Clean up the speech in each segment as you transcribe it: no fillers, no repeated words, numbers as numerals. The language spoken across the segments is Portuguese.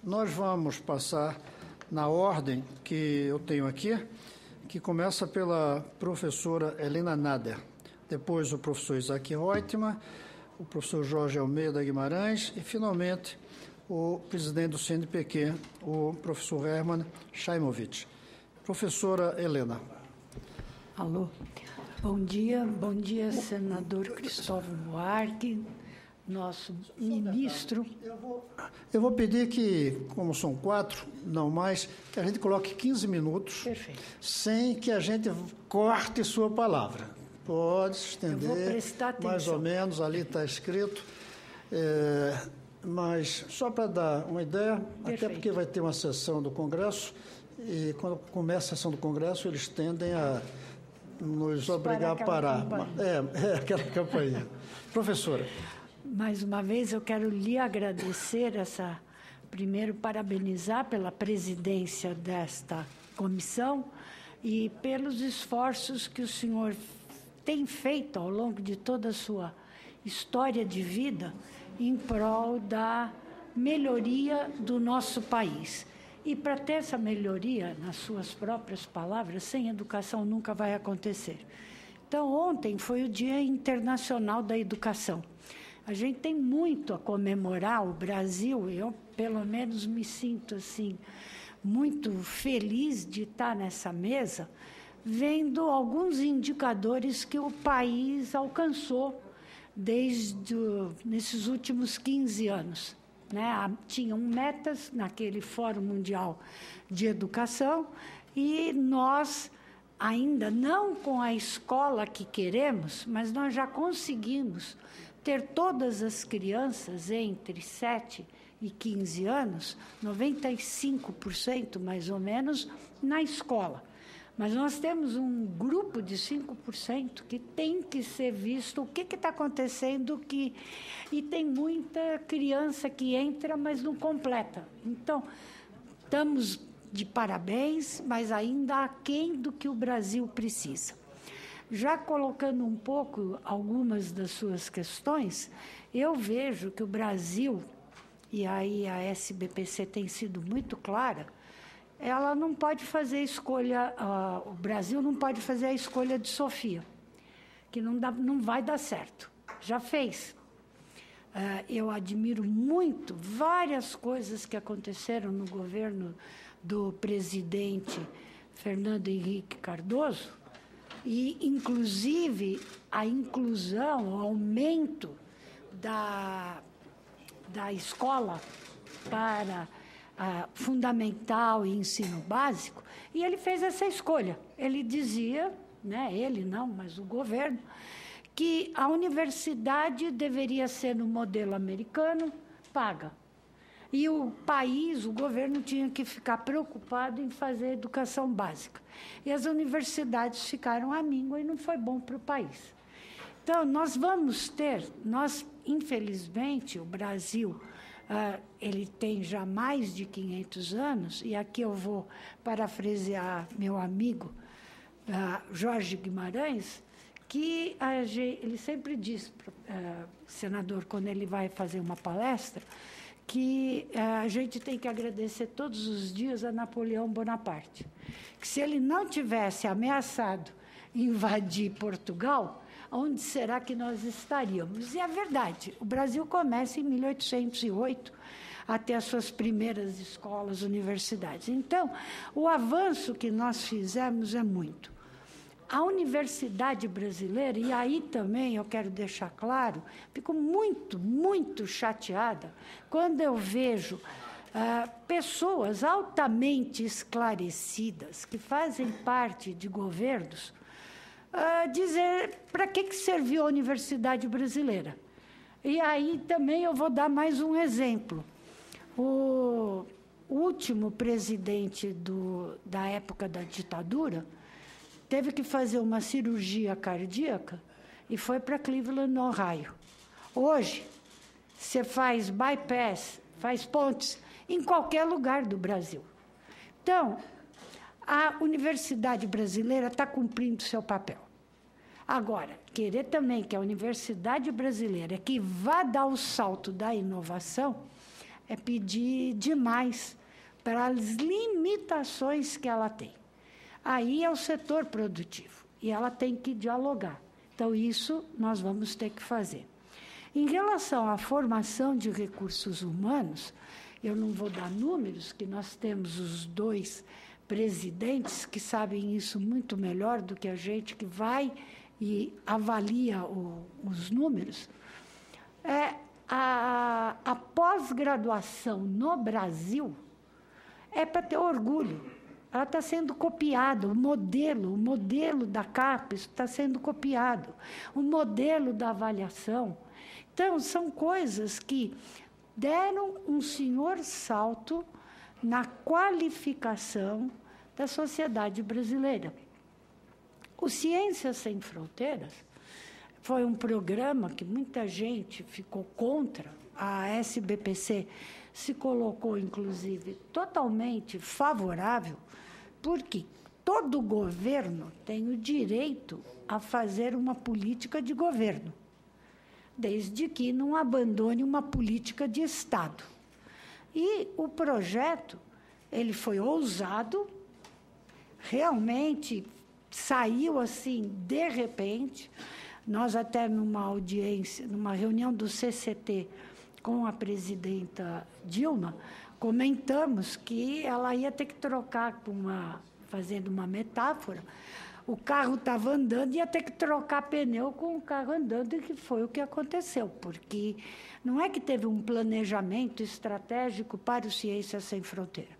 Nós vamos passar na ordem que eu tenho aqui, que começa pela professora Helena Nader, depois o professor Isaac Reutemann, o professor Jorge Almeida Guimarães e, finalmente, o presidente do CNPq, o professor Herman Shaimovich. Professora Helena. Alô. Bom dia, senador Cristóvão Buarque, nosso ministro. Eu vou pedir que, como são 4, não mais, que a gente coloque 15 minutos, perfeito, sem que a gente corte sua palavra. Pode se estender, eu vou prestar atenção. Mais ou menos, ali está escrito. Mas só para dar uma ideia, perfeito, até porque vai ter uma sessão do Congresso, e quando começa a sessão do Congresso, eles tendem a nos obrigar a parar. Aquela campainha. Professora. Mais uma vez, eu quero lhe agradecer primeiro, parabenizar pela presidência desta comissão e pelos esforços que o senhor tem feito ao longo de toda a sua história de vida em prol da melhoria do nosso país. E para ter essa melhoria, nas suas próprias palavras, sem educação nunca vai acontecer. Então, ontem foi o Dia Internacional da Educação. A gente tem muito a comemorar, o Brasil, eu pelo menos me sinto assim, muito feliz de estar nessa mesa, vendo alguns indicadores que o país alcançou nesses últimos 15 anos. Tinham metas naquele Fórum Mundial de Educação e nós, ainda não com a escola que queremos, mas nós já conseguimos ter todas as crianças entre 7 e 15 anos, 95% mais ou menos, na escola. Mas nós temos um grupo de 5% que tem que ser visto o que está acontecendo, e tem muita criança que entra, mas não completa. Então, estamos de parabéns, mas ainda aquém do que o Brasil precisa. Já colocando um pouco algumas das suas questões, eu vejo que o Brasil, e aí a SBPC tem sido muito clara, ela não pode fazer escolha, o Brasil não pode fazer a escolha de Sofia, que não vai dar certo. Já fez. Eu admiro muito várias coisas que aconteceram no governo do presidente Fernando Henrique Cardoso, e, inclusive, a inclusão, o aumento da escola para fundamental e ensino básico, e ele fez essa escolha. Ele dizia, ele não, mas o governo, que a universidade deveria ser no modelo americano, paga. E o país, o governo, tinha que ficar preocupado em fazer educação básica. E as universidades ficaram à míngua e não foi bom para o país. Então, infelizmente, o Brasil, ele tem já mais de 500 anos, e aqui eu vou parafrasear meu amigo Jorge Guimarães, que ele sempre diz, senador, quando ele vai fazer uma palestra, que a gente tem que agradecer todos os dias a Napoleão Bonaparte, que se ele não tivesse ameaçado invadir Portugal, onde será que nós estaríamos? E é verdade, o Brasil começa em 1808 a ter as suas primeiras escolas, universidades. Então, o avanço que nós fizemos é muito. A universidade brasileira, e aí também eu quero deixar claro, fico muito, muito chateada quando eu vejo pessoas altamente esclarecidas, que fazem parte de governos, dizer para que serviu a universidade brasileira. E aí também eu vou dar mais um exemplo. O último presidente da época da ditadura teve que fazer uma cirurgia cardíaca e foi para Cleveland, Ohio. Hoje, você faz bypass, faz pontes em qualquer lugar do Brasil. Então, a universidade brasileira está cumprindo seu papel. Agora, querer também que a universidade brasileira que vá dar o salto da inovação é pedir demais para as limitações que ela tem. Aí é o setor produtivo, e ela tem que dialogar. Então, isso nós vamos ter que fazer. Em relação à formação de recursos humanos, eu não vou dar números, que nós temos os 2 presidentes que sabem isso muito melhor do que a gente, que vai e avalia os números. A pós-graduação no Brasil é para ter orgulho. Ela está sendo copiada, o modelo da CAPES está sendo copiado, o modelo da avaliação. Então, são coisas que deram um senhor salto na qualificação da sociedade brasileira. O Ciências Sem Fronteiras foi um programa que muita gente ficou contra, a SBPC se colocou, inclusive, totalmente favorável, porque todo governo tem o direito a fazer uma política de governo, desde que não abandone uma política de Estado. E o projeto, ele foi ousado, realmente saiu assim, de repente. Nós até numa audiência, numa reunião do CCT com a presidenta Dilma, comentamos que ela ia ter que trocar, fazendo uma metáfora, o carro estava andando e ia ter que trocar pneu com o carro andando, e que foi o que aconteceu, porque não é que teve um planejamento estratégico para o Ciências Sem Fronteira,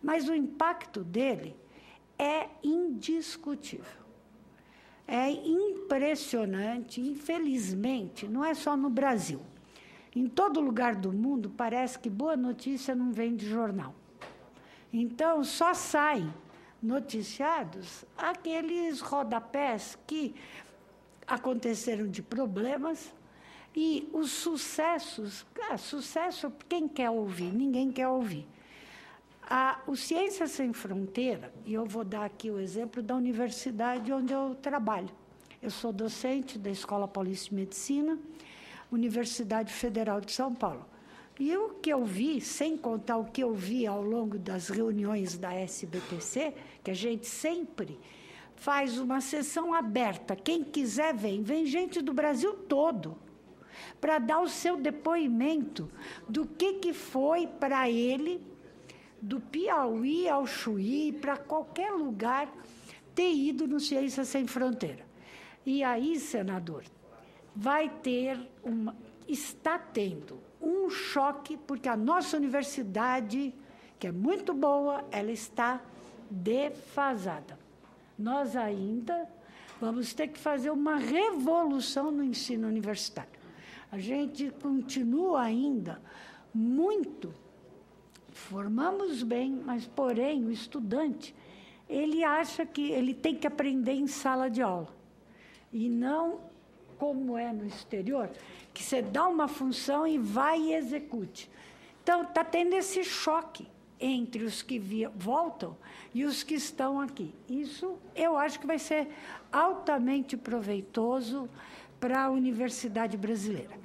mas o impacto dele é indiscutível. É impressionante, infelizmente, não é só no Brasil. Em todo lugar do mundo, parece que boa notícia não vem de jornal. Então, só saem noticiados aqueles rodapés que aconteceram de problemas, e os sucessos, sucesso quem quer ouvir? Ninguém quer ouvir. O Ciências Sem Fronteira, e eu vou dar aqui o exemplo da universidade onde eu trabalho. Eu sou docente da Escola Paulista de Medicina, Universidade Federal de São Paulo. E o que eu vi, sem contar o que eu vi ao longo das reuniões da SBPC, que a gente sempre faz uma sessão aberta, quem quiser vem gente do Brasil todo, para dar o seu depoimento do que foi para ele, do Piauí ao Chuí, para qualquer lugar, ter ido no Ciências Sem Fronteira. E aí, senador, está tendo um choque, porque a nossa universidade, que é muito boa, ela está defasada. Nós ainda vamos ter que fazer uma revolução no ensino universitário. A gente continua ainda muito, formamos bem, mas, porém, o estudante, ele acha que ele tem que aprender em sala de aula, e não como é no exterior, que você dá uma função e vai e execute. Então, está tendo esse choque entre os que voltam e os que estão aqui. Isso, eu acho que vai ser altamente proveitoso para a universidade brasileira.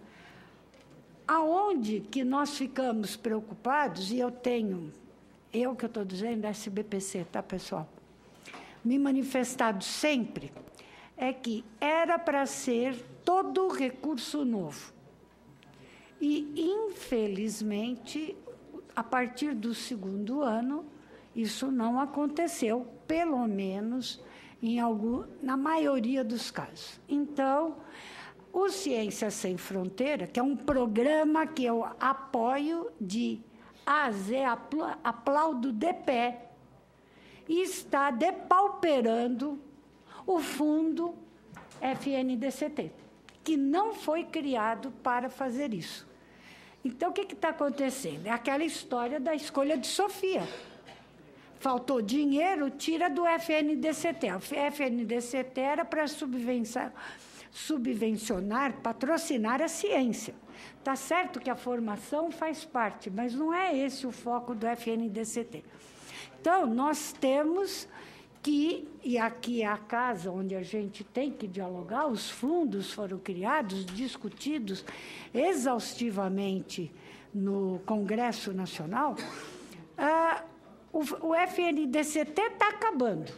Aonde que nós ficamos preocupados, e eu que estou dizendo, SBPC, tá, pessoal? Me manifestado sempre, é que era para ser todo recurso novo. E, infelizmente, a partir do 2º ano, isso não aconteceu, pelo menos na maioria dos casos. Então, o Ciências Sem Fronteira, que é um programa que eu apoio de A a Z, aplaudo de pé, e está depauperando o fundo FNDCT, que não foi criado para fazer isso. Então, o que está acontecendo? É aquela história da escolha de Sofia. Faltou dinheiro, tira do FNDCT. O FNDCT era para subvencionar, patrocinar a ciência. Está certo que a formação faz parte, mas não é esse o foco do FNDCT. Então, nós temos que, e aqui é a casa onde a gente tem que dialogar, os fundos foram criados, discutidos exaustivamente no Congresso Nacional, o FNDCT está acabando.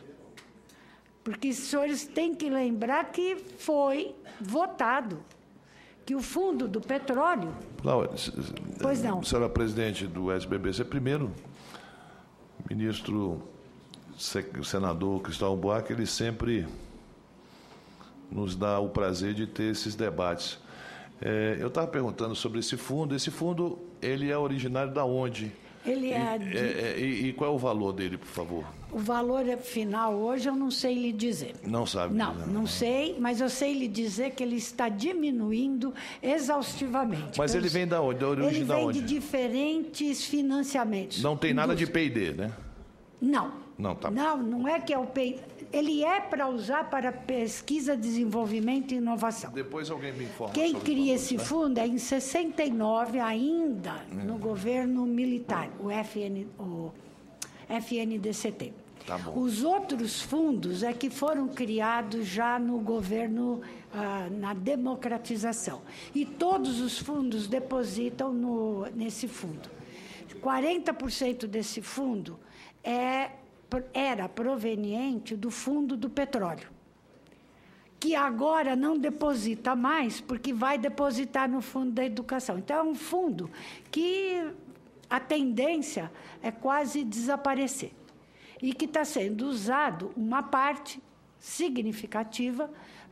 Porque os senhores têm que lembrar que foi votado que o fundo do petróleo... Pois não. Senhora presidente do SBBC, primeiro, ministro, senador Cristóvão Buarque, ele sempre nos dá o prazer de ter esses debates. Eu estava perguntando sobre esse fundo. Esse fundo, ele é originário da onde? Ele e qual é o valor dele, por favor? O valor final hoje eu não sei lhe dizer. Não sabe? Não sei, mas eu sei lhe dizer que ele está diminuindo exaustivamente. Mas ele vem da onde? Da origem ele da vem onde? de diferentes financiamentos. Não tem nada de P&D, né? Não. Não, tá. Não é que é o P&D. Ele é para usar para pesquisa, desenvolvimento e inovação. Depois alguém me informa. Quem cria esse fundo é em 69, ainda no governo militar, o FNDCT. Tá bom. Os outros fundos é que foram criados já no governo, na democratização. E todos os fundos depositam nesse fundo. 40% desse fundo era proveniente do fundo do petróleo, que agora não deposita mais, porque vai depositar no fundo da educação. Então, é um fundo que a tendência é quase desaparecer e que está sendo usado uma parte significativa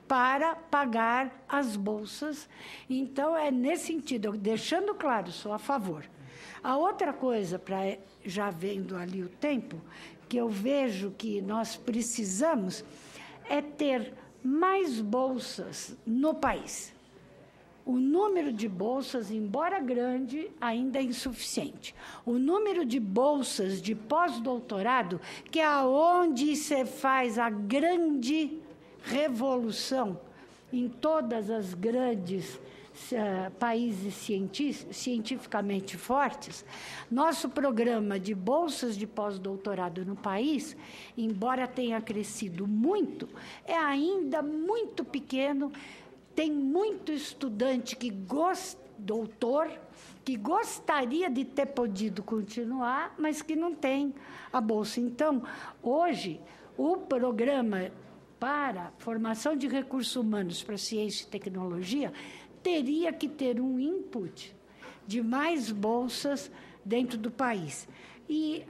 para pagar as bolsas. Então, é nesse sentido, eu deixando claro, sou a favor. A outra coisa, já vendo ali o tempo, que eu vejo que nós precisamos é ter mais bolsas no país. O número de bolsas, embora grande, ainda é insuficiente. O número de bolsas de pós-doutorado, que é onde se faz a grande revolução em todas as grandes países cientificamente fortes, nosso programa de bolsas de pós-doutorado no país, embora tenha crescido muito, é ainda muito pequeno. Tem muito estudante doutor, que gostaria de ter podido continuar, mas que não tem a bolsa. Então, hoje, o programa para formação de recursos humanos para ciência e tecnologia teria que ter um input de mais bolsas dentro do país. E,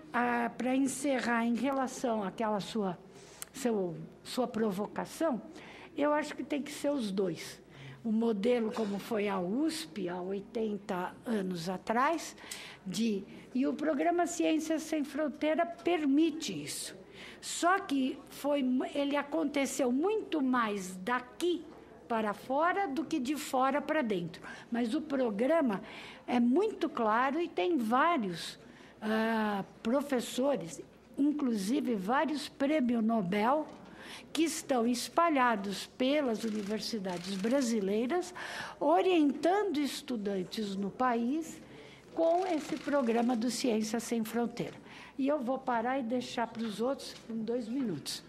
para encerrar, em relação àquela sua provocação, eu acho que tem que ser os dois. O modelo, como foi a USP, há 80 anos atrás, e o programa Ciências Sem Fronteira permite isso. Só que ele aconteceu muito mais daqui para fora do que de fora para dentro. Mas o programa é muito claro e tem vários professores, inclusive vários prêmios Nobel, que estão espalhados pelas universidades brasileiras, orientando estudantes no país com esse programa do Ciência Sem Fronteira. E eu vou parar e deixar para os outros em 2 minutos.